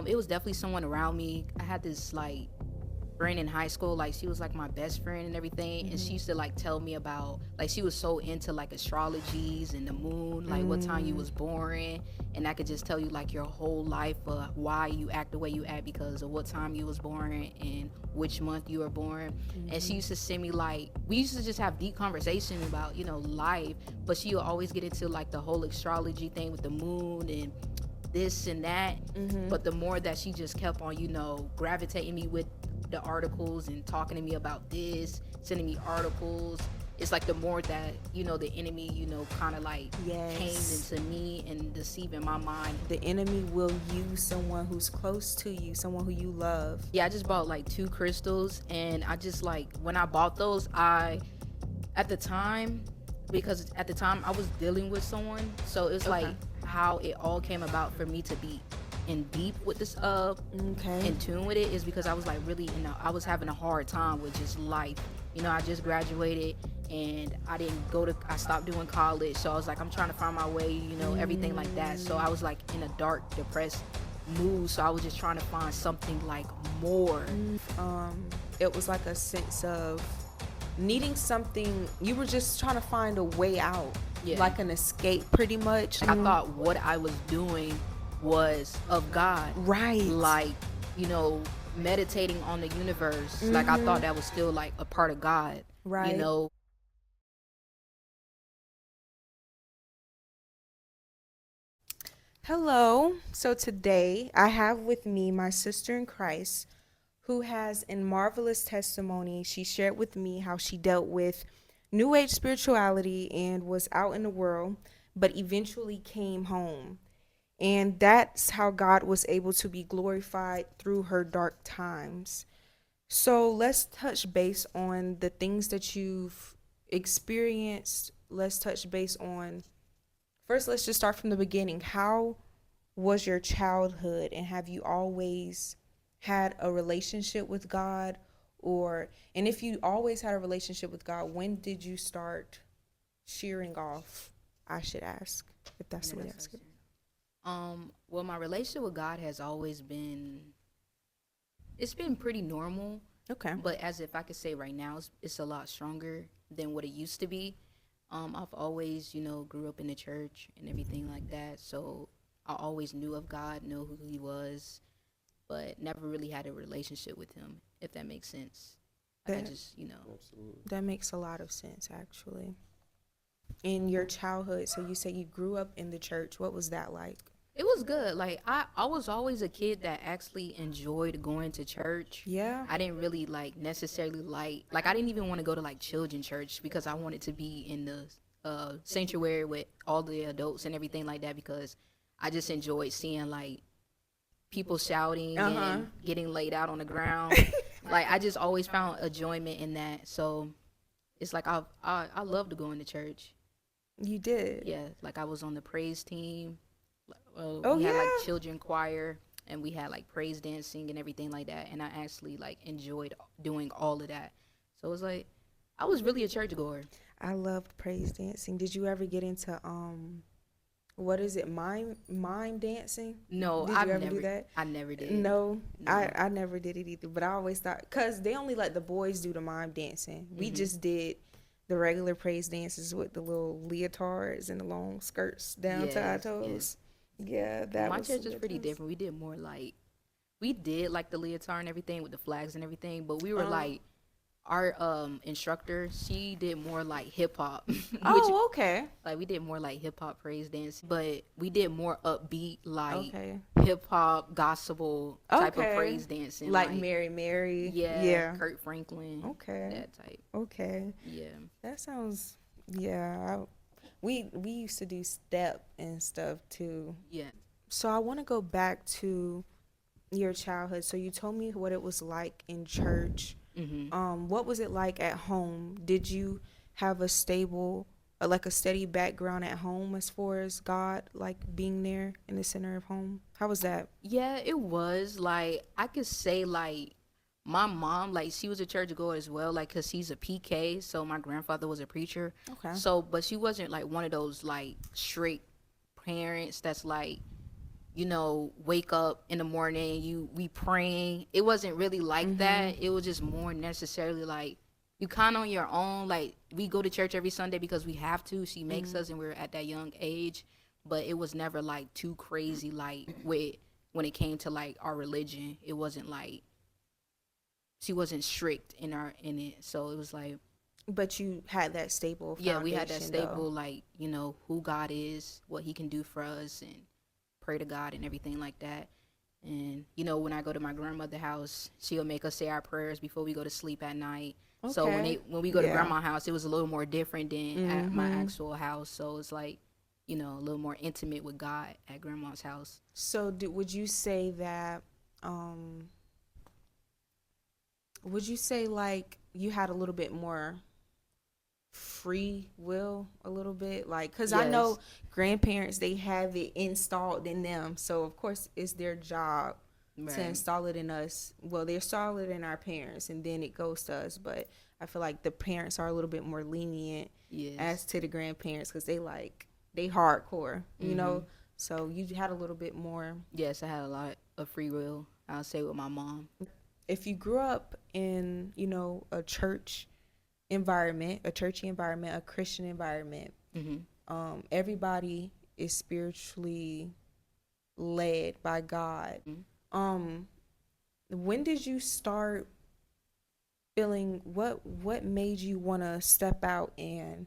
It was definitely someone around me. I had this like friend in high school, like she was like my best friend and everything, and she used to like tell me about, like she was so into like astrologies and the moon, like what time you was born, and I could just tell you like your whole life, why you act the way you act because of what time you was born and which month you were born. And she used to send me like, we used to just have deep conversation about, you know, life, but she would always get into like the whole astrology thing with the moon and this and that. But the more that she just kept on, you know, gravitating me with the articles and talking to me about this, sending me articles, it's like the more that, you know, the enemy, you know, kind of like came into me and deceiving my mind. The enemy will use someone who's close to you, someone who you love. Yeah, I just bought like 2 crystals, and I just like, when I bought those, at the time, because at the time I was dealing with someone, so it's like how it all came about for me to be in deep with this in tune with it is because I was like really, you know, I was having a hard time with just life. You know, I just graduated and I stopped doing college, so I was like, I'm trying to find my way, you know, everything like that. So I was like in a dark, depressed mood, so I was just trying to find something like more. It was like a sense of needing something. You were just trying to find a way out, like an escape, pretty much. I thought what I was doing was of God, Right. like, you know, meditating on the universe. Like I thought that was still like a part of God, Right. you know. Hello. So today I have with me my sister in Christ who has a marvelous testimony. She shared with me how she dealt with New Age spirituality and was out in the world, but eventually came home. And that's how God was able to be glorified through her dark times. So let's touch base on the things that you've experienced. Let's touch base on, first, let's just start from the beginning. How was your childhood, and have you always had a relationship with God? And if you always had a relationship with God, when did you start shearing off? I should ask, if that's the way to ask it. Well, my relationship with God has always been, it's been pretty normal. Okay. But as if I could say right now, it's a lot stronger than what it used to be. I've always, you know, grew up in the church and everything like that. So I always knew of God, knew who he was, but never really had a relationship with him, if that makes sense. Like I just, you know. Absolutely. That makes a lot of sense, actually. In your childhood, so you say you grew up in the church. What was that like? It was good. Like I was always a kid that actually enjoyed going to church. Yeah. I didn't really like necessarily like I didn't even want to go to like children church because I wanted to be in the sanctuary with all the adults and everything like that, because I just enjoyed seeing like people shouting and getting laid out on the ground. Like I just always found enjoyment in that. So it's like I love to go into church. You did? Yeah, like I was on the praise team. Oh, We had like yeah? children choir, and we had like praise dancing and everything like that, and I actually like enjoyed doing all of that. So it was like I was really a churchgoer. I loved praise dancing. Did you ever get into what is it, mime dancing? No, Did you ever do that? I never did. No, No. I never did it either. But I always thought, because they only let the boys do the mime dancing. We just did the regular praise dances with the little leotards and the long skirts down to our Yes, toes. yes. Yeah, that My was church some is good pretty times. different. We did like the leotard and everything with the flags and everything, but we were like our instructor, she did more like hip hop. Which Oh, okay. like we did more like hip hop praise dance, but we did more upbeat like Okay. hip hop gospel type of Okay. praise dancing, Like Mary Mary. yeah, Yeah. Kurt Franklin, Okay. that type. Okay. Yeah. That sounds, yeah. We used to do step and stuff too. Yeah. So I want to go back to your childhood. So you told me what it was like in church. What was it like at home? Did you have a stable, like a steady background at home as far as God, like being there in the center of home? How was that? Yeah, it was like I could say like my mom, like she was a church goer as well, like because she's a PK, so my grandfather was a preacher. Okay. So, but she wasn't like one of those like strict parents that's like, wake up in the morning, we praying. It wasn't really like that. It was just more necessarily like you kind of on your own. Like we go to church every Sunday because we have to. She makes us, and we're at that young age. But it was never like too crazy. Like when it came to like our religion, it wasn't like she wasn't strict in it. So it was like, But you had that stable foundation. yeah, we had that stable, though. like, who God is, what he can do for us, and pray to God and everything like that. And, when I go to my grandmother's house, she'll make us say our prayers before we go to sleep at night. Okay. So when we go to Yeah. grandma's house, it was a little more different than at my actual house. So it's like, a little more intimate with God at grandma's house. So would you say that, would you say like you had a little bit more free will a little bit? Like, because I know Yes. grandparents, they have it installed in them. So, of course, it's their job to Right. install it in us. Well, they install it in our parents and then it goes to us. But I feel like the parents are a little bit more lenient Yes. as to the grandparents because they hardcore, you know? So you had a little bit more. Yes, I had a lot of free will, I'll say, with my mom. If you grew up in, a church environment, a churchy environment, a Christian environment, everybody is spiritually led by God. When did you start feeling what made you want to step out and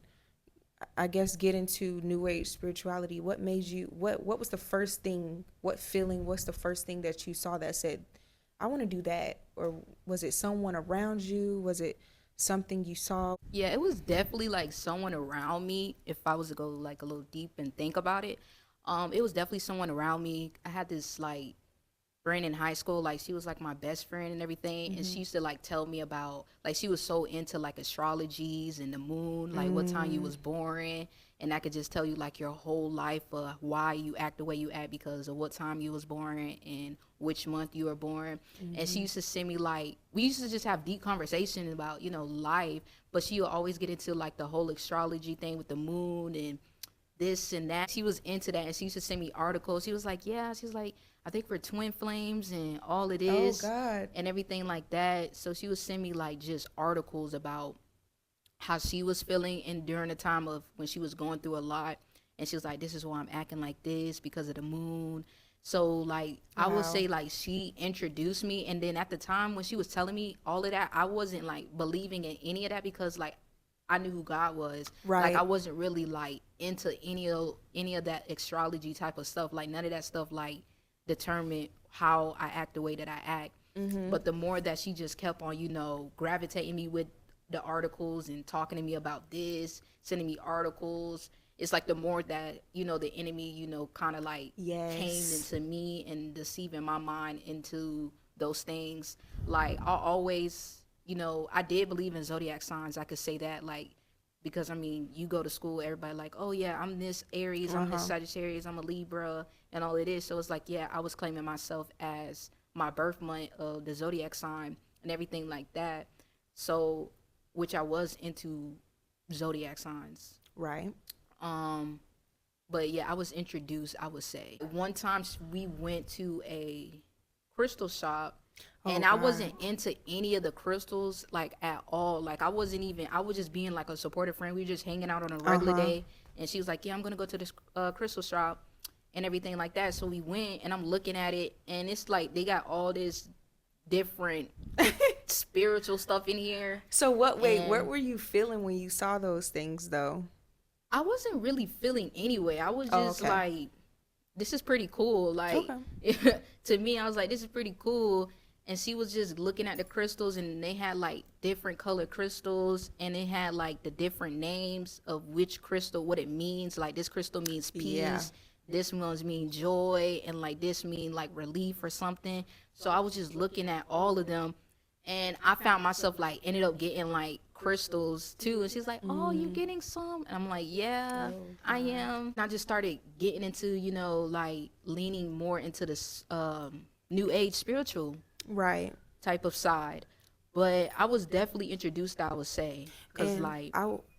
I guess get into new age spirituality? What made you what was the first thing, what's the first thing that you saw that said, I want to do that? Or was it someone around you? Was it something you saw? Yeah, it was definitely like someone around me. If I was to go like a little deep and think about it, it was definitely someone around me. I had this like friend in high school, like she was like my best friend and everything, and she used to like tell me about, like, she was so into like astrologies and the moon, like what time you was born, and I could just tell you like your whole life of why you act the way you act because of what time you was born and which month you were born. And she used to send me, like, we used to just have deep conversations about life, but she would always get into like the whole astrology thing with the moon and this and that. She was into that, and she used to send me articles. She was like, yeah, she was like, I think we're twin flames and all it is, Oh God. and everything like that. So she would send me like just articles about how she was feeling and during the time of when she was going through a lot, and she was like, this is why I'm acting like this because of the moon. So like I would Wow. say like she introduced me, and then at the time when she was telling me all of that, I wasn't like believing in any of that because like I knew who God was. Right. Like I wasn't really like into any of that astrology type of stuff. Like none of that stuff like determined how I act the way that I act. But the more that she just kept on, gravitating me with the articles and talking to me about this, sending me articles, it's like the more that, the enemy, kind of like Yes. came into me and deceiving my mind into those things. Like I always, I did believe in zodiac signs. I could say that, like, because I mean, you go to school, everybody like, oh yeah, I'm this Aries, I'm this Sagittarius, I'm a Libra, and all it is. So it's like, yeah, I was claiming myself as my birth month of the zodiac sign and everything like that. So, which I was into zodiac signs. Right. But yeah, I was introduced, I would say. One time we went to a crystal shop, and I God. wasn't into any of the crystals like at all. Like I was just being like a supportive friend. We were just hanging out on a regular day, and she was like, yeah, I'm gonna go to this crystal shop and everything like that. So we went, and I'm looking at it, and it's like they got all this different spiritual stuff in here. So what And were you feeling when you saw those things though? I wasn't really feeling anyway. I was just okay. like, this is pretty cool. Like, to me, I was like, this is pretty cool. And she was just looking at the crystals, and they had like different colored crystals, and it had like the different names of which crystal, what it means. Like this crystal means peace. Yeah. This one's mean joy, and like this mean like relief or something. So I was just looking at all of them, and I found myself like ended up getting like crystals too. And she's like, oh, you getting some? And I'm like, yeah, I am. And I just started getting into, like leaning more into this new age spiritual Right. type of side. But I was definitely introduced, I would say, because And like,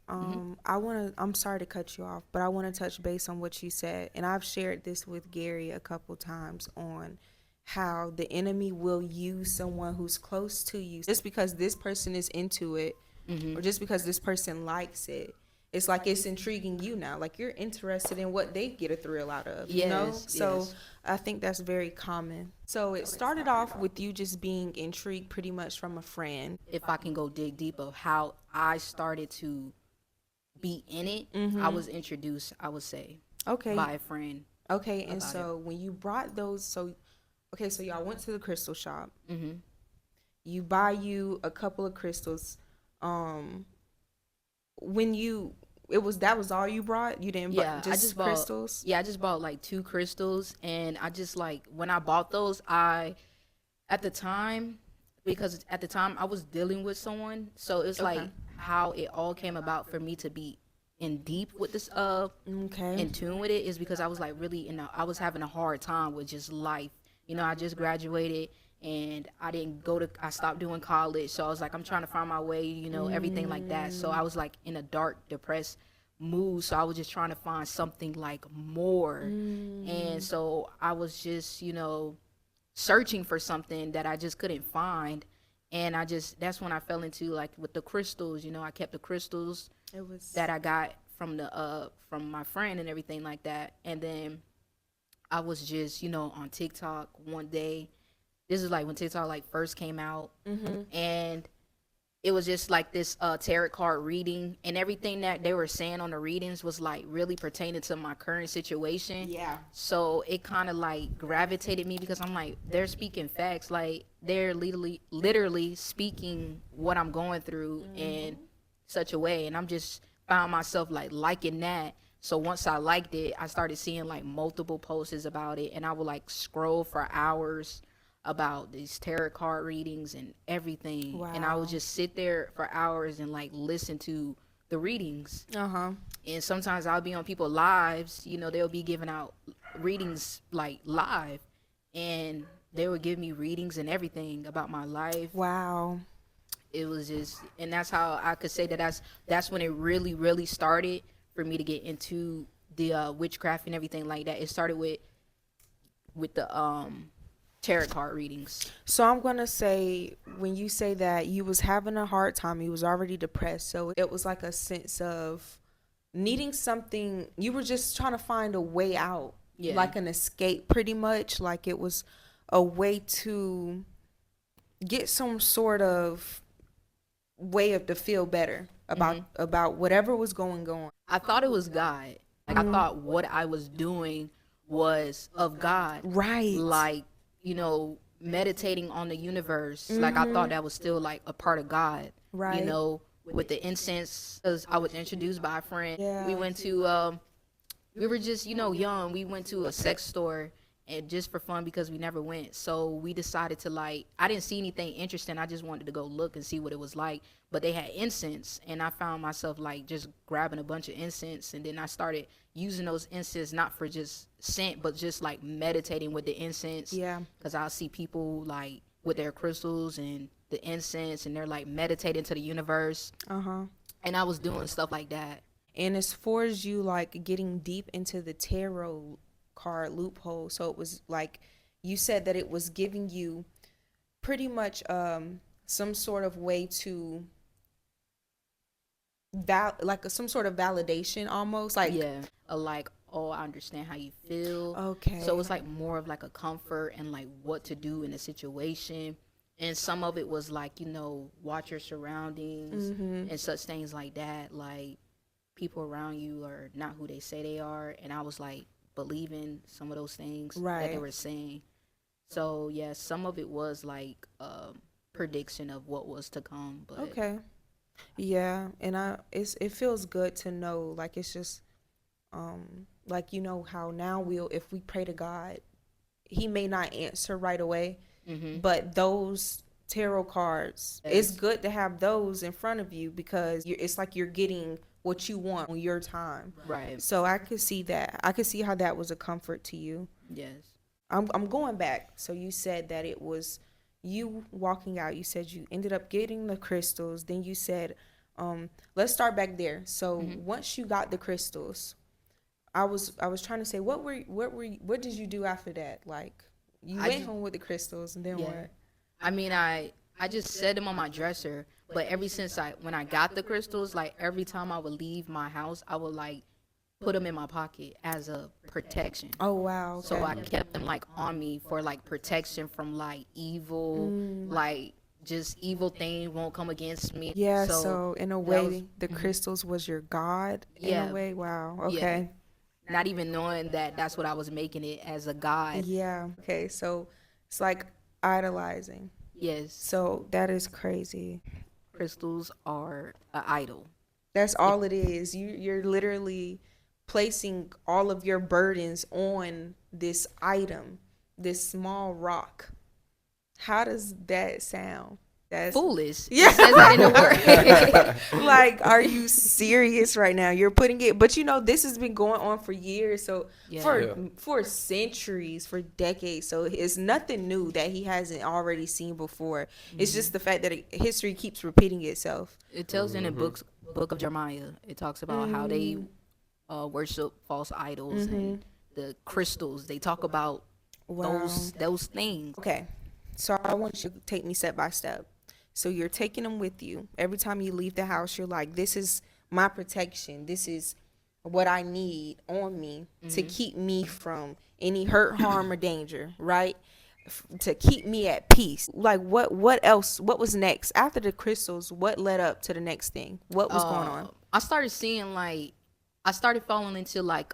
I'm sorry to cut you off, but I want to touch base on what you said. And I've shared this with Gary a couple times on how the enemy will use someone who's close to you just because this person is into it, or just because this person likes it. It's like it's intriguing you now. Like you're interested in what they get a thrill out of, you know? Yes, So yes. I think that's very common. So it started off with you just being intrigued pretty much from a friend. If I can go dig deep of how I started to be in it, I was introduced, I would say, Okay. by a friend Okay. And about so when you brought those, okay, so y'all went to the crystal shop. it. You buy you a couple of crystals. When you, that was all you brought? You didn't buy Yeah, I just just bought. crystals? Yeah, I just bought like 2 crystals, and I just like when I bought those, I at the time, because at the time I was dealing with someone, so it's like Okay. how it all came about for me to be in deep with this Okay. in tune with it is because I was like really I was having a hard time with just life. You know, I just graduated and I stopped doing college. So I was like, I'm trying to find my way, you know, everything like that. So I was like in a dark, depressed mood. So I was just trying to find something like more. And so I was just, you know, searching for something that I just couldn't find. And that's when I fell into like with the crystals, you know, I kept the crystals It was. that I got from my friend and everything like that. And then I was just, you know, on TikTok one day. This is like when TikTok like first came out, and it was just like this tarot card reading, and everything that they were saying on the readings was like really pertaining to my current situation. Yeah. So it kind of like gravitated me because I'm like, they're speaking facts, like they're literally speaking what I'm going through in such a way, and I'm just found myself like liking that. So once I liked it, I started seeing like multiple posts about it, and I would like scroll for hours about these tarot card readings and everything. And I Wow. would just sit there for hours and like listen to the readings. Uh-huh. And sometimes I'll be on people's lives, you know, they'll be giving out readings like live, and they would give me readings and everything about my life. Wow. It was just, and that's how I could say that that's when it really started for me to get into the witchcraft and everything like that. It started with the tarot card readings. So I'm going to say when you say that you was having a hard time, you was already depressed. So it was like a sense of needing something. You were just trying to find a way out, Yeah. like an escape pretty much. Like it was a way to get some sort of way of to feel better about whatever was going on. I thought it was God. Like I thought what I was doing was of God. Right. Like, you know, meditating on the universe. Like I thought that was still like a part of God. Right. You know, with the incense, cause I was introduced by a friend. Yeah. We went to we were just, you know, young. We went to a sex store and just for fun because we never went. So we decided to like, I didn't see anything interesting. I just wanted to go look and see what it was like. But they had incense, and I found myself like just grabbing a bunch of incense, and then I started using those incense not for just scent, but just like meditating with the incense. Yeah. Because I'll see people like with their crystals and the incense, and they're like meditating to the universe. Uh-huh. And I was doing stuff like that. And as far as you like getting deep into the tarot card loophole, so it was like you said that it was giving you pretty much some sort of way to some sort of validation almost like Yeah. Like, oh, I understand how you feel. Okay. So it's like more of like a comfort and like what to do in a situation. And some of it was like, you know, watch your surroundings and such things like that. Like people around you are not who they say they are. And I was like believing some of those things that they Right. were saying. So yeah, some of it was like prediction of what was to come. But Okay. Yeah, and it feels good to know like it's just like you know how now if we pray to God, he may not answer right away, but those tarot cards, it's Yes. good to have those in front of you because it's like you're getting what you want on your time. right. So I could see that. I could see how that was a comfort to you. Yes. I'm going back. So you said that it was you walking out. You said you ended up getting the crystals. Then you said Let's start back there. So once you got the crystals, I was trying to say, what did you do after that? Like, you I went just, home with the crystals, and then yeah. what? I mean, I just set them on my dresser, but ever since when I got the crystals, like every time I would leave my house, I would like put them in my pocket as a protection. Oh wow, So I okay. kept them like on me for like protection from like evil, like just evil things won't come against me. Yeah, So so in a that was, way, the crystals was your god in a yeah, way. Wow. yeah. Okay. Not even knowing that that's what I was making it as a god. Yeah. Okay. So it's like idolizing. Yes, So that is crazy. crystals are an idol. That's It, all it is. You're literally placing all of your burdens on this item, this small rock. How does that sound? That's foolish. yeah. It says that in the word. Like, are you serious right now? You're putting it, but this has been going on for years, so Yeah. for Yeah. for centuries, for decades. So it's nothing new that he hasn't already seen before. It's just the fact that history keeps repeating itself. It tells in the book of Jeremiah. It talks about how they worship false idols and the crystals. They talk about Wow. those things. Okay, so I want you to take me step by step. So you're taking them with you every time you leave the house. You're like, this is my protection. This is what I need on me to keep me from any hurt, harm, or danger, right? To keep me at peace. Like, what else? What was next after the crystals? What led up to the next thing? What was going on? I started seeing like I started falling into like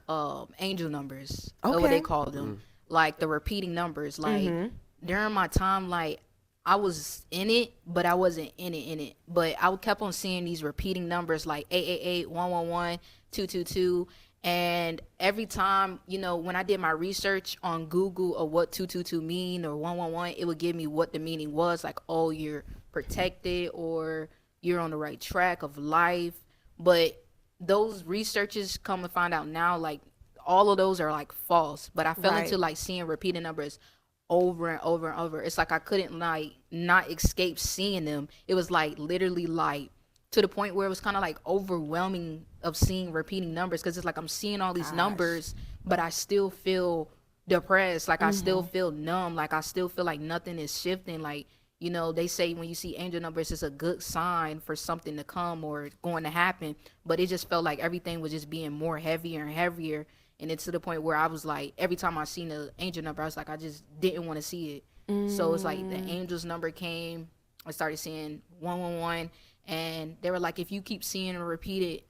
angel numbers. Or what Okay. they call them. Like the repeating numbers. Like during my time, like I was in it, but I wasn't in it. But I kept on seeing these repeating numbers like 888, 111, 222. And every time, when I did my research on Google of what 222 mean or 111, it would give me what the meaning was. Like, oh, you're protected or you're on the right track of life. But those researchers come and find out now, like, all of those are like false. But I fell Right. into like seeing repeating numbers over and over and over. It's like I couldn't like not escape seeing them. It was like literally like to the point where it was kind of like overwhelming of seeing repeating numbers because it's like I'm seeing all these numbers, but I still feel depressed. Like I still feel numb. Like I still feel like nothing is shifting. Like, they say when you see angel numbers, it's a good sign for something to come or going to happen. But it just felt like everything was just being more heavier and heavier. And it's to the point where I was like, every time I seen the angel number, I was like, I just didn't want to see it. So it's like the angel's number came. I started seeing 111. And they were like, if you keep seeing a repeated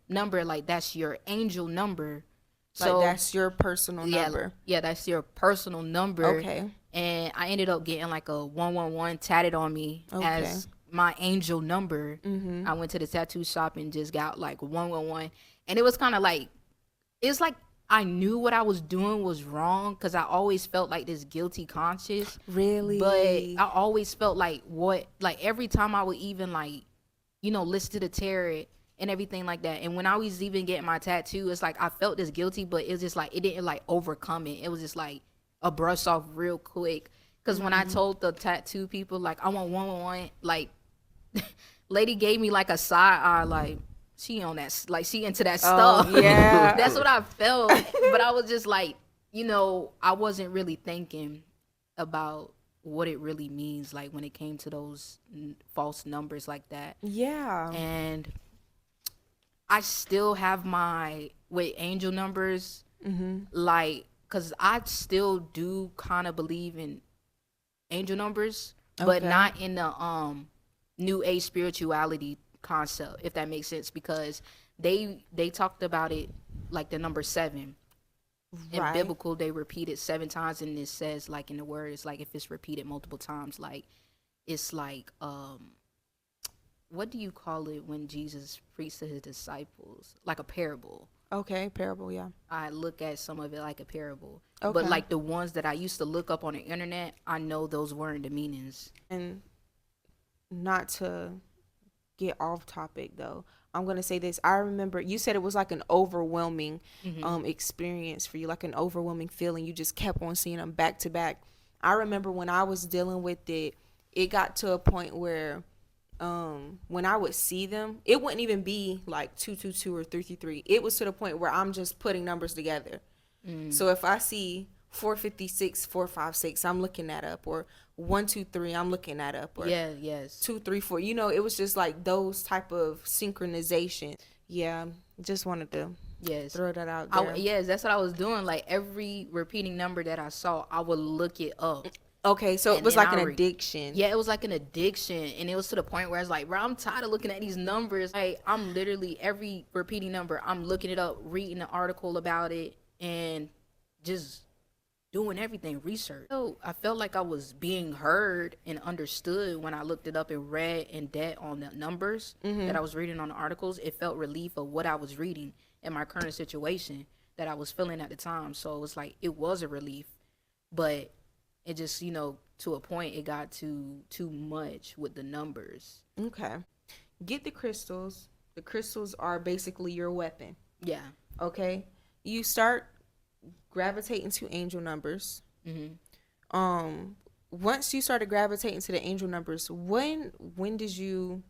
number, like that's your angel number. Like, that's your personal number. Yeah, that's your personal number. Okay. And I ended up getting like a 111 tatted on me as my angel number. I went to the tattoo shop and just got like 111. And it was kind of like, it's like I knew what I was doing was wrong because I always felt like this guilty conscience. Really? But I always felt like every time I would even like, listen to the tarot and everything like that. And when I was even getting my tattoo, it's like I felt this guilty, but it was just like it didn't like overcome it. It was just like a brush off real quick. Because when I told the tattoo people like I want 111, like lady gave me like a side eye, like she on that, like she into that stuff. yeah. That's what I felt. But I was just like, I wasn't really thinking about what it really means, like when it came to those false numbers like that. Yeah. And I still have my with angel numbers, like, cause I still do kind of believe in angel numbers, but Okay. not in the new age spirituality concept, if that makes sense, because they talked about it like the number 7. In Right. biblical, they repeat it 7 times, and it says like in the word, it's like if it's repeated multiple times, like it's like what do you call it when Jesus preached to his disciples? Like a parable. Okay. Parable. Yeah. I look at some of it like a parable. Okay. But like the ones that I used to look up on the internet, I know those weren't the meanings. And not to get off topic though, I'm gonna say this. I remember you said it was like an overwhelming experience for you, like an overwhelming feeling. You just kept on seeing them back to back. I remember when I was dealing with it, it got to a point where when I would see them, it wouldn't even be like 222 or 333. It was to the point where I'm just putting numbers together. So if I see 456, 456, I'm looking that up, or 123, I'm looking that up, or Yeah, yes. 234. You know, it was just like those type of synchronization. Yeah, just wanted to Yes. throw that out there. Yes, that's what I was doing. Like every repeating number that I saw, I would look it up. Okay, so it And was then like an I read. addiction. Yeah, it was like an addiction, and it was to the point where I was like, bro, I'm tired of looking at these numbers. Like, I'm literally every repeating number, I'm looking it up, reading an article about it, and just doing everything research. So I felt like I was being heard and understood when I looked it up and read in depth on the numbers that I was reading on the articles. It felt relief of what I was reading in my current situation that I was feeling at the time. So it was like it was a relief, but it just, to a point it got too much with the numbers. Okay. Get the crystals. The crystals are basically your weapon. Yeah. Okay. You start gravitating to angel numbers. Once you started gravitating to the angel numbers, when did you,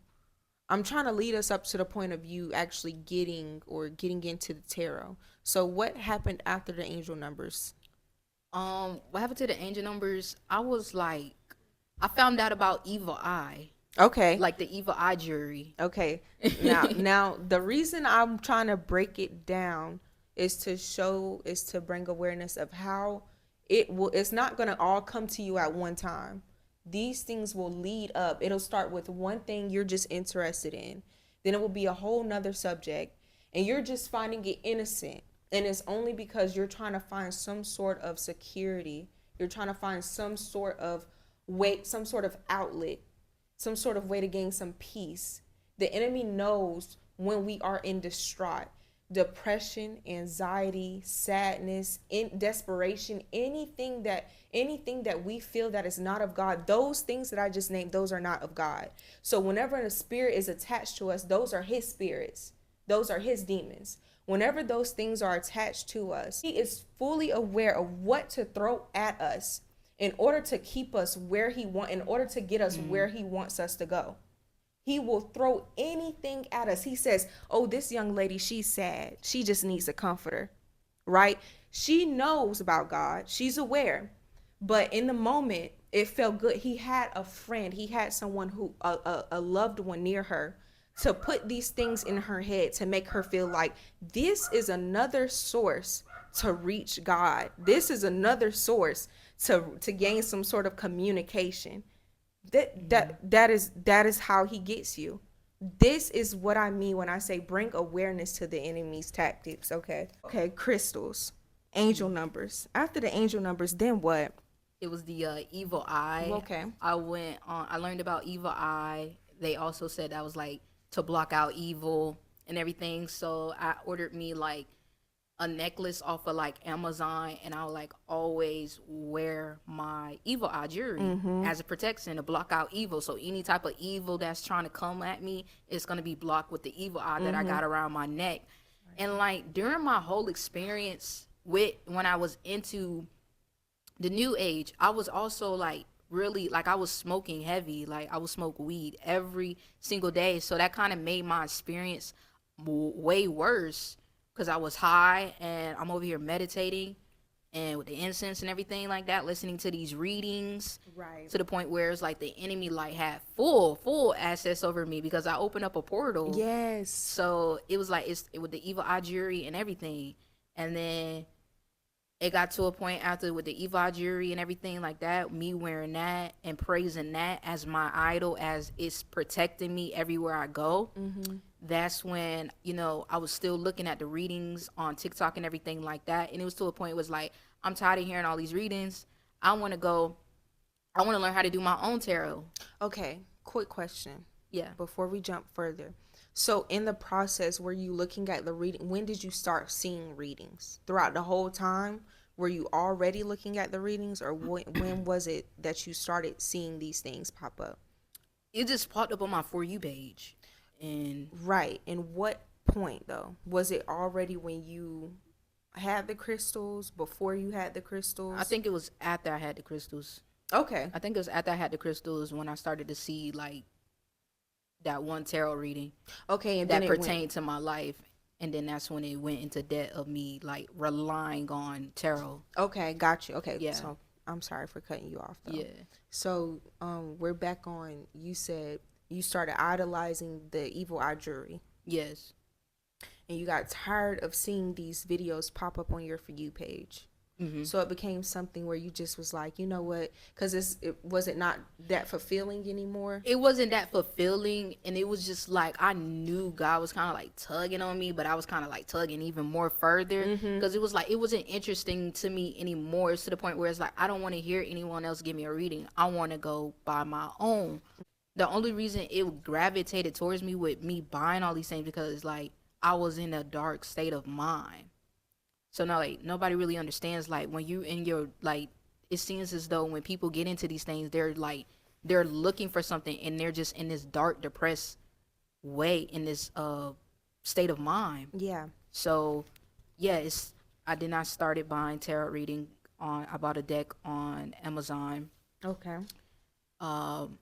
I'm trying to lead us up to the point of you actually getting into the tarot. So what happened after the angel numbers? What happened to the angel numbers? I found out about evil eye. Okay. Like the evil eye jury. Okay. Now the reason I'm trying to break it down is to bring awareness of how it's not going to all come to you at one time. These things will lead up. It'll start with one thing you're just interested in. Then it will be a whole nother subject, and you're just finding it innocent. And it's only because you're trying to find some sort of security. You're trying to find some sort of some sort of outlet, some sort of way to gain some peace. The enemy knows when we are in distraught, depression, anxiety, sadness, in desperation, anything that we feel that is not of God. Those things that I just named, those are not of God. So whenever a spirit is attached to us, those are his spirits. Those are his demons. Whenever those things are attached to us, he is fully aware of what to throw at us in order to keep us in order to get us where he wants us to go. He will throw anything at us. He says, oh, this young lady, she's sad. She just needs a comforter, right? She knows about God. She's aware. But in the moment, it felt good. He had a friend. He had someone a loved one near her to put these things in her head to make her feel like this is another source to reach God. This is another source to gain some sort of communication. That is how he gets you. This is what I mean when I say bring awareness to the enemy's tactics. Okay, crystals, angel numbers. After the angel numbers, then what? It was the evil eye. Okay. I learned about evil eye. They also said that was like to block out evil and everything. So I ordered me like a necklace off of like Amazon, and I'll like always wear my evil eye jewelry as a protection to block out evil. So any type of evil that's trying to come at me, it's gonna be blocked with the evil eye that I got around my neck. And like during my whole experience when I was into the new age, I was also like really like I was smoking heavy. Like I would smoke weed every single day, so that kind of made my experience way worse because I was high and I'm over here meditating and with the incense and everything like that, listening to these readings, Right. to the point where it's like the enemy like had full access over me because I opened up a portal. Yes. So it was like it with the evil eye jewelry and everything, and then it got to a point after with the evil eye jewelry and everything like that, me wearing that and praising that as my idol, as it's protecting me everywhere I go. That's when, I was still looking at the readings on TikTok and everything like that. And it was to a point it was like, I'm tired of hearing all these readings. I want to learn how to do my own tarot. Okay, quick question. Yeah. Before we jump further. So in the process, were you looking at the reading? When did you start seeing readings? Throughout the whole time? Were you already looking at the readings, or when was it that you started seeing these things pop up? It just popped up on my For You page. And right. And what point though? Was it already when you had the crystals, before you had the crystals? I think it was after I had the crystals. Okay. I think it was after I had the crystals when I started to see like that one tarot reading Okay, and then that it went. pertained to my life, and then that's when it went into debt of me like relying on tarot. Okay, got you. Okay, Yeah, so I'm sorry for cutting you off though. yeah, So, we're back on. You said you started idolizing the evil eye jury, yes. and you got tired of seeing these videos pop up on your For You page. Hmm. So it became something where you just was like, you know what? Because it wasn't not that fulfilling anymore. It wasn't that fulfilling, and it was just like I knew God was kind of like tugging on me, but I was kind of like tugging even more further Mm-hmm. because it was like it wasn't interesting to me anymore. It's to the point where it's like I don't want to hear anyone else give me a reading. I want to go by my own. The only reason it gravitated towards me with me buying all these things because like I was in a dark state of mind. So now like nobody really understands like when you in your like it seems as though when people get into these things they're looking for something and they're just in this dark depressed way in this state of mind. Yeah. So yeah, it's I did not started buying tarot reading on I bought a deck on Amazon. Okay. Um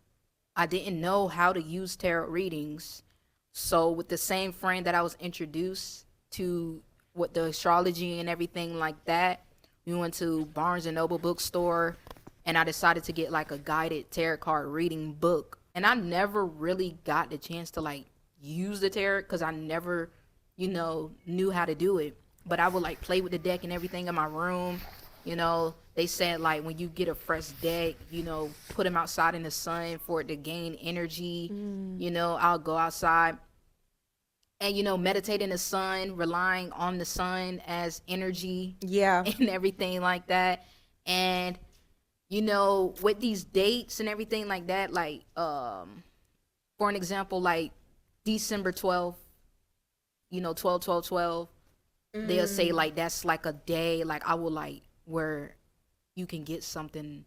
I didn't know how to use tarot readings. So with the same friend that I was introduced to with the astrology and everything like that, we went to Barnes and Noble bookstore and I decided to get like a guided tarot card reading book. And I never really got the chance to like use the tarot cuz I never, knew how to do it. But I would like play with the deck and everything in my room. They said like when you get a fresh deck, put them outside in the sun for it to gain energy. I'll go outside and meditate in the sun, relying on the sun as energy Yeah. and everything like that. And with these dates and everything like that, like for an example, like December 12th, 12 12 12, they'll say like that's like a day like I will like where you can get something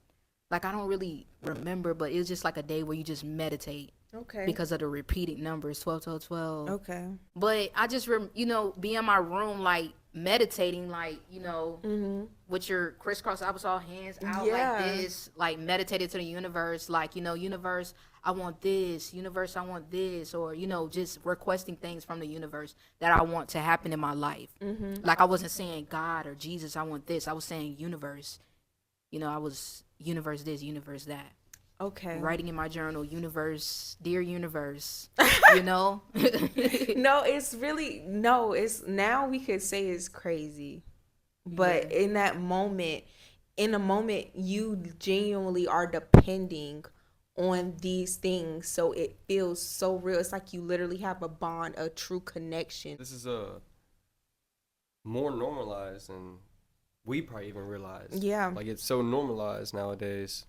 like I don't really remember, but it's just like a day where you just meditate Okay. because of the repeated numbers 12 12 12. Okay. But I just be in my room like meditating like Mm-hmm. with your crisscross applesauce hands out Yeah. like this, like meditated to the universe, like universe, I want this, universe, I want this, or just requesting things from the universe that I want to happen in my life. Mm-hmm. Like I wasn't saying God or Jesus, I want this. I was saying universe. I was universe this, universe that. Okay. Writing in my journal, universe, dear universe, you know? No, it's really no. It's now we could say it's crazy, but Yeah. in a moment, you genuinely are depending on these things, so it feels so real. It's like you literally have a bond, a true connection. This is more normalized than we probably even realize. Yeah. Like it's so normalized nowadays.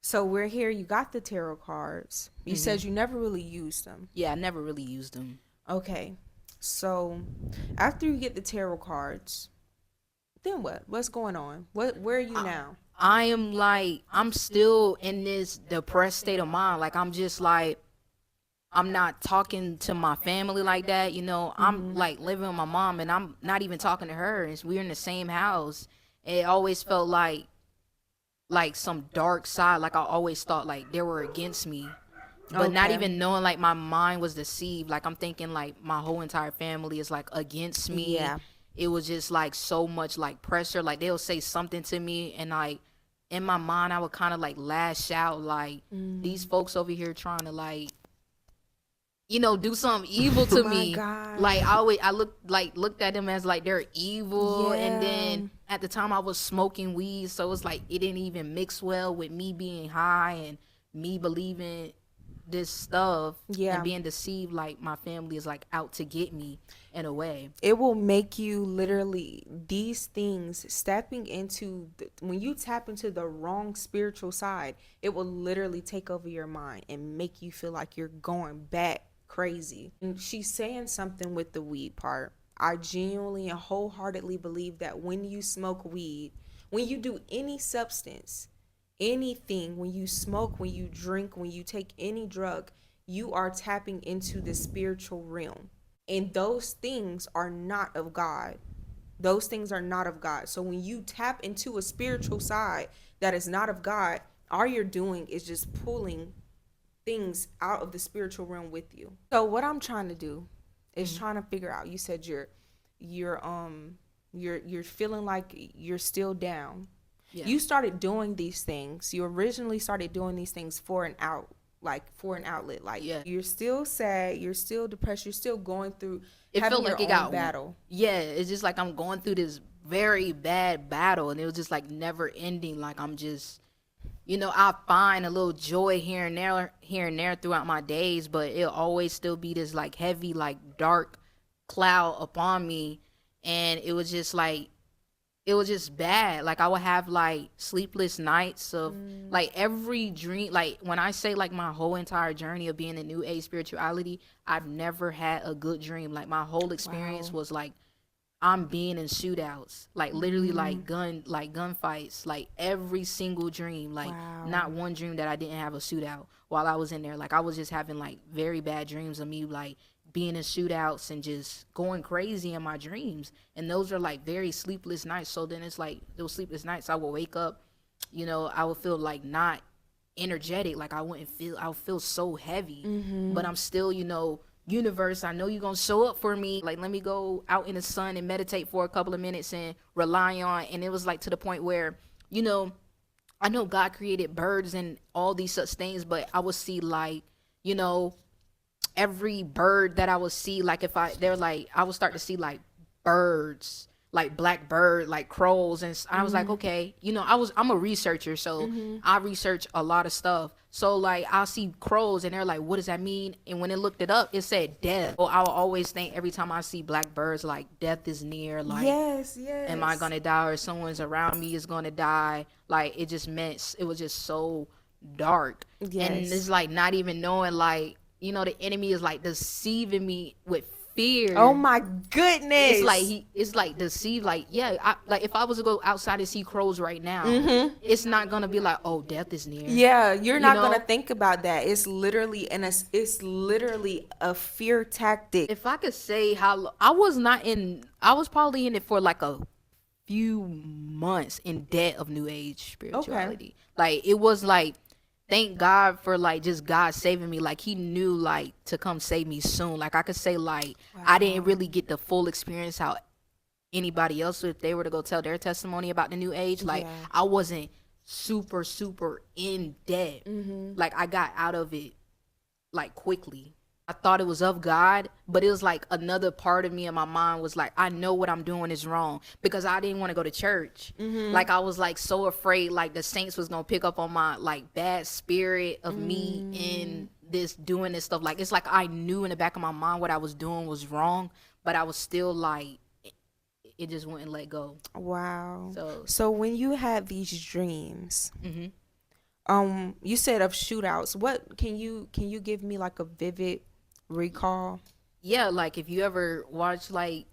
So we're here. You got the tarot cards. You said you never really used them. Yeah, I never really used them. Okay. So after you get the tarot cards, then what? What's going on? Where are you now? I am like, I'm still in this depressed state of mind. Like, I'm just like, I'm not talking to my family like that. I'm like living with my mom and I'm not even talking to her. And we're in the same house. It always felt like some dark side. Like, I always thought like they were against me. But not Okay. even knowing like my mind was deceived. Like, I'm thinking like my whole entire family is like against me. Yeah. It was just like so much like pressure. Like, they'll say something to me and like in my mind I would kind of like lash out like these folks over here trying to like do something evil to My me. God. Like I looked at them as like they're evil. And then Yeah. at the time I was smoking weed, so it's like it didn't even mix well with me being high and me believing this stuff. Yeah. And being deceived like my family is like out to get me in a way. It will make you literally these things stepping into when you tap into the wrong spiritual side, it will literally take over your mind and make you feel like you're going back crazy. And she's saying something with the weed part. I genuinely and wholeheartedly believe that when you smoke weed, when you do any substance, anything, when you smoke, when you drink, when you take any drug, you are tapping into the spiritual realm. And those things are not of God. Those things are not of God. So when you tap into a spiritual side that is not of God, all you're doing is just pulling things out of the spiritual realm with you. So what I'm trying to do is trying to figure out. You said you're you're feeling like you're still down. Yeah. You started doing these things. You originally started doing these things for an outlet. Like, Yeah. you're still sad, you're still depressed, you're still going through It having felt like your it own got battle. Yeah, it's just like I'm going through this very bad battle, and it was just like never ending. Like I'm just, I find a little joy here and there throughout my days, but it'll always still be this like heavy, like dark cloud upon me, and it was just like it was just bad. Like I would have like sleepless nights of like every dream. Like when I say like my whole entire journey of being in New Age spirituality, I've never had a good dream. Like my whole experience was like I'm being in shootouts, like literally like gunfights, like every single dream, like not one dream that I didn't have a shootout while I was in there. Like I was just having like very bad dreams of me like being in shootouts and just going crazy in my dreams. And those are like very sleepless nights. So then it's like those sleepless nights I will wake up, I would feel like not energetic. Like I would feel so heavy, but I'm still, universe, I know you're gonna show up for me. Like, let me go out in the sun and meditate for a couple of minutes and rely on. And it was like to the point where, I know God created birds and all these such things, but I would see like, every bird that I would see, like I would start to see like birds, like blackbird, like crows, and I was like, okay, I'm a researcher, so I research a lot of stuff. So like I'll see crows and they're like, what does that mean? And when it looked it up, it said death. Well, I will always think every time I see blackbirds, like death is near. Like, yes. am I gonna die or someone's around me is gonna die? Like it just meant it was just so dark. Yes. And it's like not even knowing like, the enemy is like deceiving me with fear. Oh my goodness. It's like deceive. Like, yeah, like if I was to go outside and see crows right now, it's not gonna be like, oh, death is near. Yeah, you're not gonna think about that. It's literally it's literally a fear tactic. If I could say how I was probably in it for like a few months in debt of New Age spirituality. Like it was like, thank God for like just God saving me. Like he knew like to come save me soon. Like I could say like I didn't really get the full experience how anybody else, if they were to go tell their testimony about the New Age, like I wasn't super in debt. Like I got out of it like quickly. I thought it was of God, but it was like another part of me in my mind was like, I know what I'm doing is wrong, because I didn't want to go to church. Like I was like so afraid like the saints was gonna pick up on my like bad spirit of me in this doing this stuff. Like it's like I knew in the back of my mind what I was doing was wrong, but I was still like it just wouldn't let go. Wow. So when you have these dreams, you said of shootouts. What can you give me like a vivid recall? Yeah, like if you ever watch like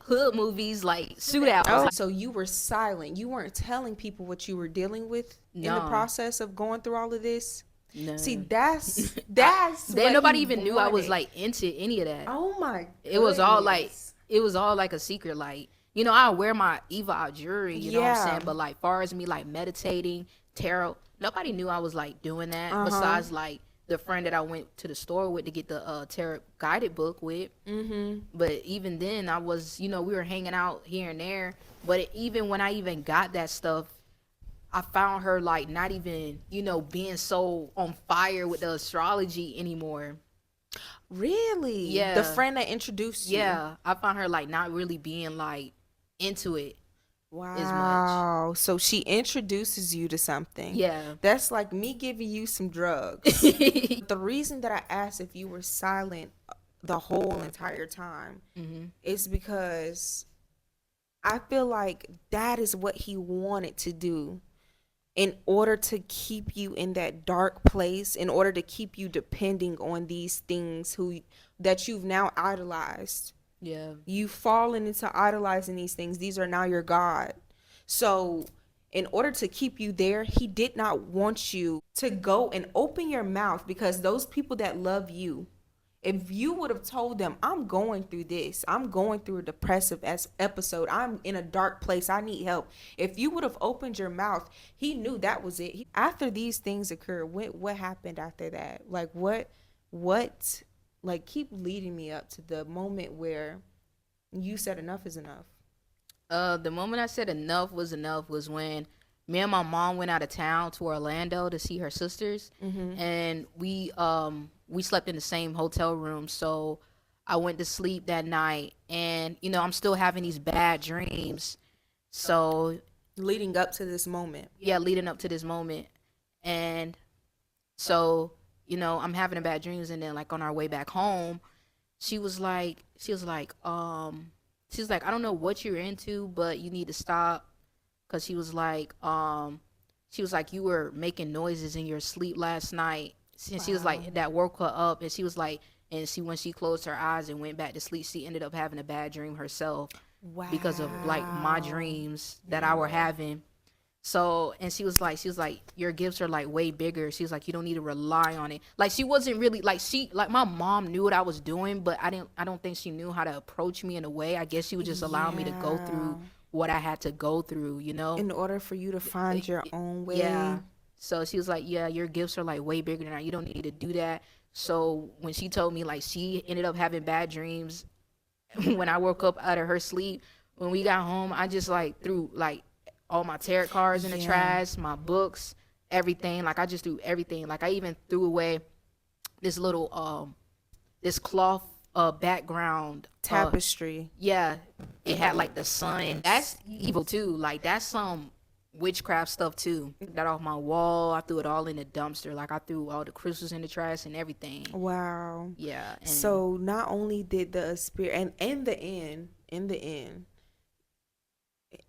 hood movies, like shootouts. Oh, so you were silent. You weren't telling people what you were dealing with in the process of going through all of this. No. See, that's then nobody even knew I was like into any of that. Oh my goodness. It was all like a secret. Like, I wear my evil eye jewelry, you know what I'm saying? But like far as me like meditating, tarot, nobody knew I was like doing that besides like the friend that I went to the store with to get the tarot guided book with. But even then I was, we were hanging out here and there. But even when I even got that stuff, I found her like not even, being so on fire with the astrology anymore. Really? Yeah. The friend that introduced you. Yeah. I found her like not really being like into it. Wow. So she introduces you to something. Yeah. That's like me giving you some drugs. The reason that I asked if you were silent the whole entire time is because I feel like that is what he wanted to do in order to keep you in that dark place, in order to keep you depending on these things that you've now idolized. Yeah. You've fallen into idolizing these things. These are now your God. So in order to keep you there, he did not want you to go and open your mouth, because those people that love you, If you would have told them, I'm going through this, I'm going through a depressive episode, I'm in a dark place, I need help. If you would have opened your mouth, he knew that was it. After these things occurred, what happened after that? Like what, like keep leading me up to the moment where you said enough is enough. The moment I said enough was when me and my mom went out of town to Orlando to see her sisters, and we slept in the same hotel room. So I went to sleep that night, and I'm still having these bad dreams. So Leading up to this moment. yeah, leading up to this moment, and so I'm having a bad dreams, and then like on our way back home, she was like, I don't know what you're into, but you need to stop. Cause she was like, you were making noises in your sleep last night. And she was like, that woke her up. And she was like, when she closed her eyes and went back to sleep, she ended up having a bad dream herself. Wow. Because of like my dreams that I were having. So, and she was like, your gifts are like way bigger. She was like, you don't need to rely on it. Like, she wasn't really like, my mom knew what I was doing, but I don't think she knew how to approach me in a way. I guess she would just allow me to go through what I had to go through, in order for you to find your own way. Yeah. So she was like, yeah, your gifts are like way bigger than that. You don't need to do that. So when she told me like she ended up having bad dreams when I woke up out of her sleep, when we got home, I just like threw like all my tarot cards in the trash, my books, everything. Like I just threw everything. Like I even threw away this little this cloth background tapestry. Yeah, it had like the sun. That's evil too. Like that's some witchcraft stuff too. That off my wall. I threw it all in the dumpster. Like I threw all the crystals in the trash and everything. Wow. Yeah. So not only did the spirit, and in the end,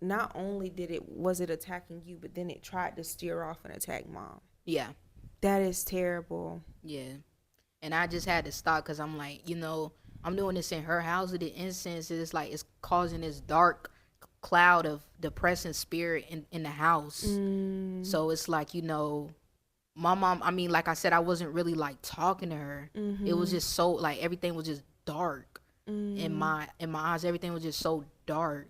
not only was it attacking you, but then it tried to steer off and attack mom. Yeah. That is terrible. Yeah. And I just had to stop because I'm like, I'm doing this in her house with the incense. It's like it's causing this dark cloud of depressing spirit in the house. So it's like, my mom, I mean, like I said, I wasn't really like talking to her. It was just so like everything was just dark in my eyes. Everything was just so dark.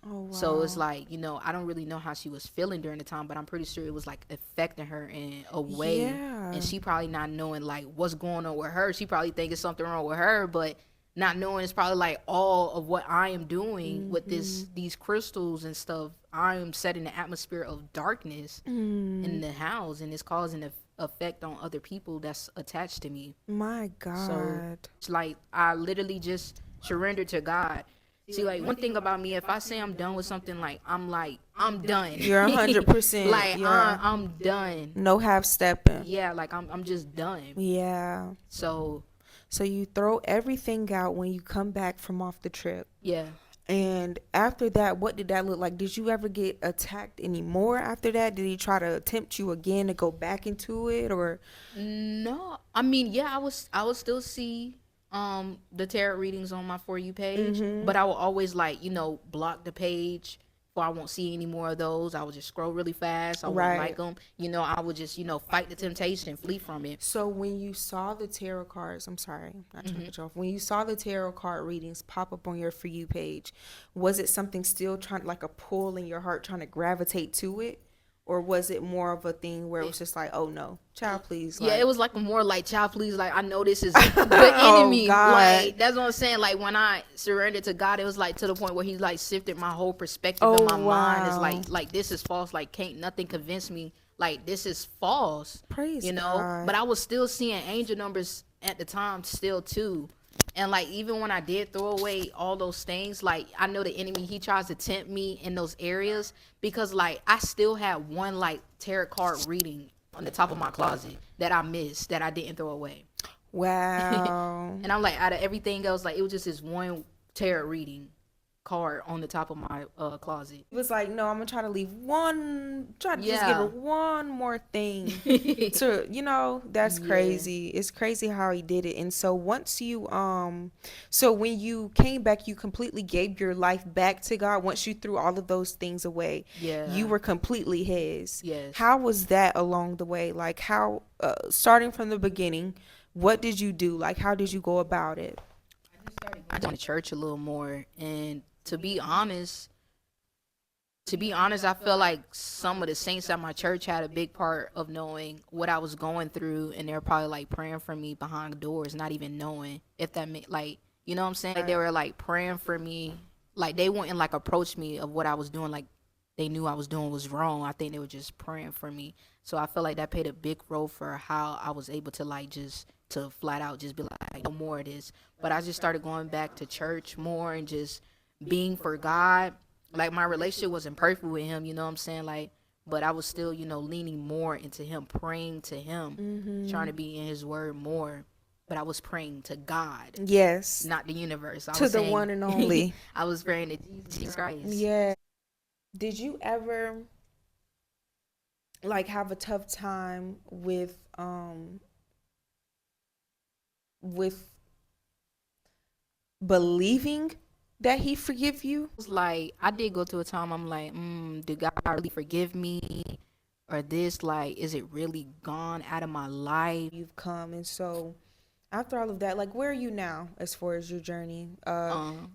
Oh, wow. So it's like, I don't really know how she was feeling during the time, but I'm pretty sure it was like affecting her in a way. Yeah. And she probably not knowing like what's going on with her. She probably thinking something wrong with her, but not knowing it's probably like all of what I am doing with these crystals and stuff. I am setting the atmosphere of darkness in the house, and it's causing an effect on other people that's attached to me. My God. So it's like I literally just surrendered to God. See, like one thing about me, if I say I'm done with something, like I'm done. You're 100%. Like I'm done. No half stepping. Yeah, like I'm just done. Yeah. So you throw everything out when you come back from off the trip. Yeah. And after that, what did that look like? Did you ever get attacked anymore after that? Did he try to tempt you again to go back into it, or? No, I mean, yeah, I would still see the tarot readings on my For You page, but I will always like block the page, or I won't see any more of those. I would just scroll really fast. I wouldn't like them. I would just fight the temptation and flee from it. So when you saw the tarot cards, I'm sorry, not trying to cut you off. When you saw the tarot card readings pop up on your For You page, was it something still trying, like a pull in your heart, trying to gravitate to it? Or was it more of a thing where it was just like, oh no, child, please? Like, yeah, it was like more like, child, please. Like, I know this is the enemy. God. Like, that's what I'm saying. Like, when I surrendered to God, it was like to the point where he like shifted my whole perspective in my mind. It's like this is false. Like, can't nothing convince me. Like, this is false. Praise God. But I was still seeing angel numbers at the time still too. And like even when I did throw away all those things, like I know the enemy, he tries to tempt me in those areas because like I still had one like tarot card reading on the top of my closet that I missed, that I didn't throw away. Wow. And I'm like, out of everything else, like it was just this one tarot reading card on the top of my closet. It was like, no, I'm gonna try to just give her one more thing to, that's crazy. It's crazy how he did it. And so once you so when you came back, you completely gave your life back to God. Once you threw all of those things away, you were completely his. Yes. How was that along the way? Like how starting from the beginning, What did you do? Like, how did you go about it? I went to church a little more, and to be honest, I feel like some of the saints at my church had a big part of knowing what I was going through, and they're probably like praying for me behind doors, not even knowing if that meant like, you know what I'm saying? Like they were like praying for me, like they wouldn't like approach me of what I was doing, like they knew I was doing was wrong. I think they were just praying for me. So I feel like that played a big role for how I was able to like just to flat out just be like no more of this. But I just started going back to church more and just being for God. Like my relationship wasn't perfect with him, you know what I'm saying? Like, but I was still, leaning more into him, praying to him, trying to be in his word more. But I was praying to God, Yes. not the universe. I To was the saying, one and only. I was praying to Jesus Christ. Yeah. Did you ever like have a tough time with believing that he forgive you? It's like I did go through a time I'm like, did God really forgive me? Or this, like, is it really gone out of my life? You've come, and so after all of that, like, where are you now as far as your journey?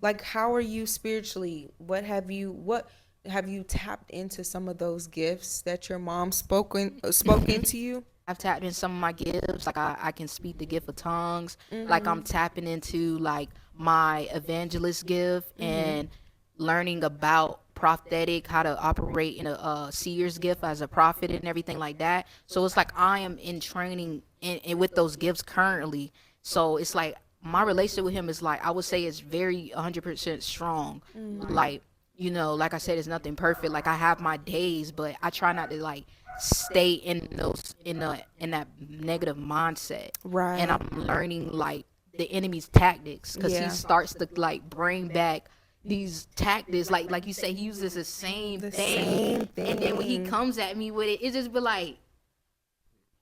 Like, how are you spiritually? What have you tapped into some of those gifts that your mom spoke into you? I've tapped in some of my gifts. Like I can speak the gift of tongues. Like I'm tapping into like my evangelist gift and learning about prophetic, how to operate in a seer's gift as a prophet and everything like that. So it's like I am in training in with those gifts currently. So it's like my relationship with him is like I would say it's very 100% strong. Like like I said, it's nothing perfect. Like I have my days, but I try not to like stay in that negative mindset. Right. And I'm learning like the enemy's tactics because Yeah. he starts to like bring back these tactics. Like you say, he uses the same thing. And then when he comes at me with it, it just be like,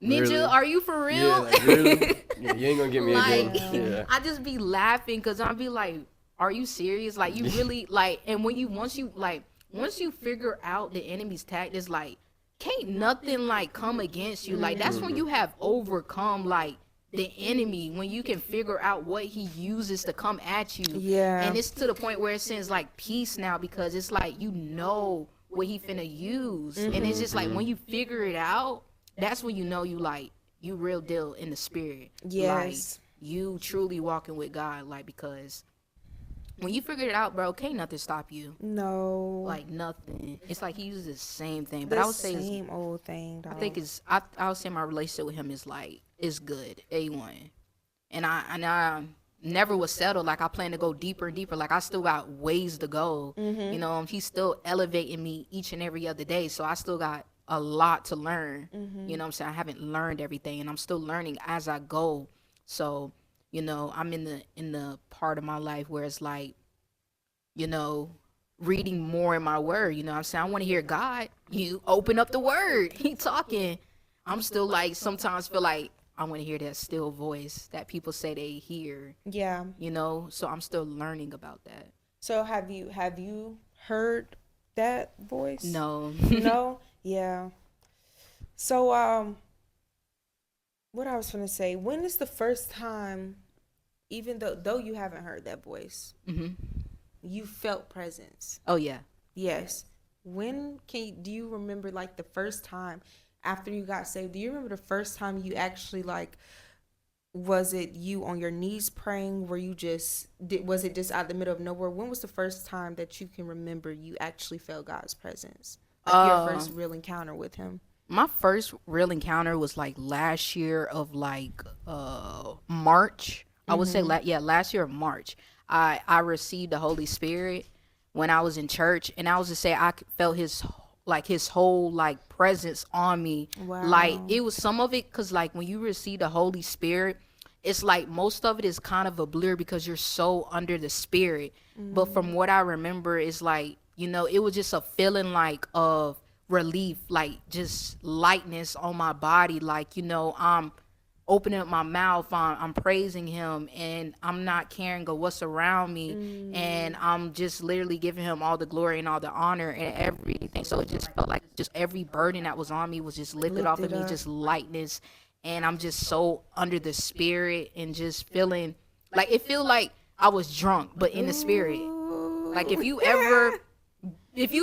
Ninja, Really? are you for real? Yeah, like, really? Yeah, you ain't gonna get me Like, again. Yeah. I just be laughing because I'll be like, are you serious? Like, you really, like, and when once you figure out the enemy's tactics, like, can't nothing, like, come against you. Like, that's when you have overcome, like, the enemy, when you can figure out what he uses to come at you. Yeah. And it's to the point where it sends, like, peace now because it's like, what he finna use. And it's just like, when you figure it out, that's when you know you real deal in the spirit. Yes. Like, you truly walking with God, like, because when you figure it out, bro, can't nothing stop you. No. Like, nothing. It's like he uses the same thing. The But I would say, same old thing, dog. I think I would say my relationship with him is like, it's good, A1. And I never was settled. Like, I plan to go deeper and deeper. Like, I still got ways to go. He's still elevating me each and every other day. So I still got a lot to learn. You know what I'm saying? I haven't learned everything, and I'm still learning as I go. So, I'm in the part of my life where it's like, reading more in my word. You know what I'm saying? I want to hear God. You open up the word. He talking. I'm still like, sometimes feel like I want to hear that still voice that people say they hear. Yeah. So I'm still learning about that. So have you heard that voice? No. No? Yeah. So what I was gonna say, when is the first time, even though you haven't heard that voice, you felt presence? Oh yeah. Yes. When do you remember like the first time after you got saved? Do you remember the first time you actually like, was it you on your knees praying? Was it just out the middle of nowhere? When was the first time that you can remember you actually felt God's presence? Like your first real encounter with him? My first real encounter was like last year of like March. I would say last year of March. I received the Holy Spirit when I was in church, and I was to say I felt his whole like presence on me. Wow. Like it was some of it because like when you receive the Holy Spirit, it's like most of it is kind of a blur because you're so under the Spirit. But from what I remember, it's like, it was just a feeling like of relief, like just lightness on my body. Like, I'm opening up my mouth, I'm praising him, and I'm not caring of what's around me, and I'm just literally giving him all the glory and all the honor and everything. So it just felt like just every burden that was on me was just lifted off of me, just lightness. and I'm just so under the spirit and just feeling like it feel like I was drunk, but in the spirit. Like if you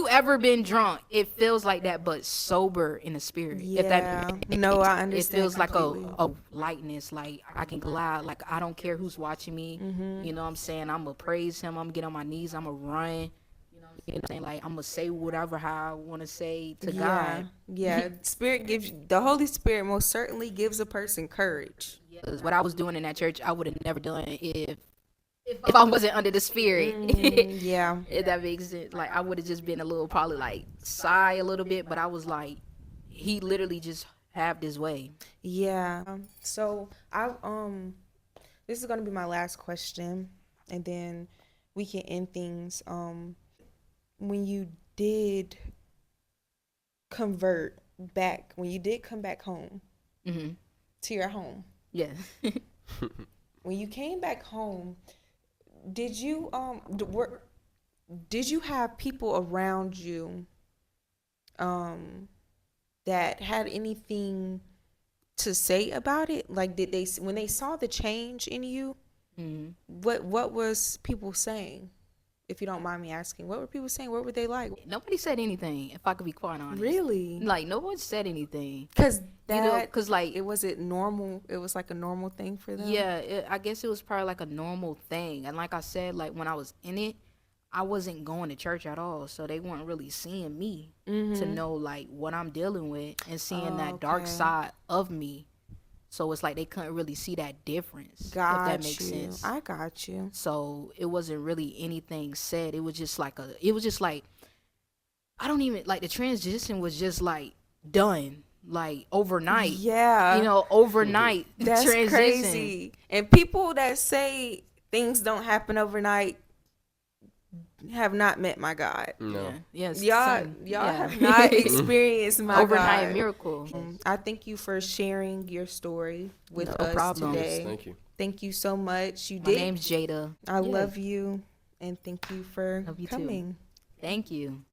ever been drunk, it feels like that, but sober in the spirit. If Yeah. that No, I it understand feels like completely. a lightness, like I can glide, like I don't care who's watching me. You know what I'm saying? I'm gonna praise him. I'm gonna get on my knees. I'm gonna run. You know what I'm saying? Like I'm gonna say whatever how I want to say to Yeah. God. Yeah. Spirit gives the Holy Spirit most certainly gives a person courage. Because what I was doing in that church, I would have never done if I wasn't under the spirit. Yeah. If that makes sense. Like I would have just been a little probably like sigh a little bit, but I was like, he literally just have this way. Yeah. So this is gonna be my last question, and then we can end things. When you did convert back, when you did come back home Mm-hmm. to your home, Yeah. when you came back home, did you did you have people around you that had anything to say about it? Like, did they, when they saw the change in you, Mm-hmm. what was people saying? If you don't mind me asking, what were people saying? What were they like? Nobody said anything, if I could be quite honest. Really? Like no one said anything. Because You know, because like it was it normal. It was like a normal thing for them. yeah, I guess it was probably like a normal thing. And like I said, like when I was in it, I wasn't going to church at all, so they weren't really seeing me to know like what I'm dealing with and seeing that dark Okay. side of me. So it's like they couldn't really see that difference, if Got that makes you. sense. I got you. So it wasn't really anything said. It was just like I don't even like the transition was just like done like overnight. Yeah. You know, overnight That's transition. crazy. And people that say things don't happen overnight have not met my God. No. Yeah. Y'all have not experienced my overnight God. miracle. I thank you for sharing your story with No us problem. today. Yes, thank you. Thank you so much. You My did. name's Jada. I love you, and thank you for Love you too. coming. Thank you.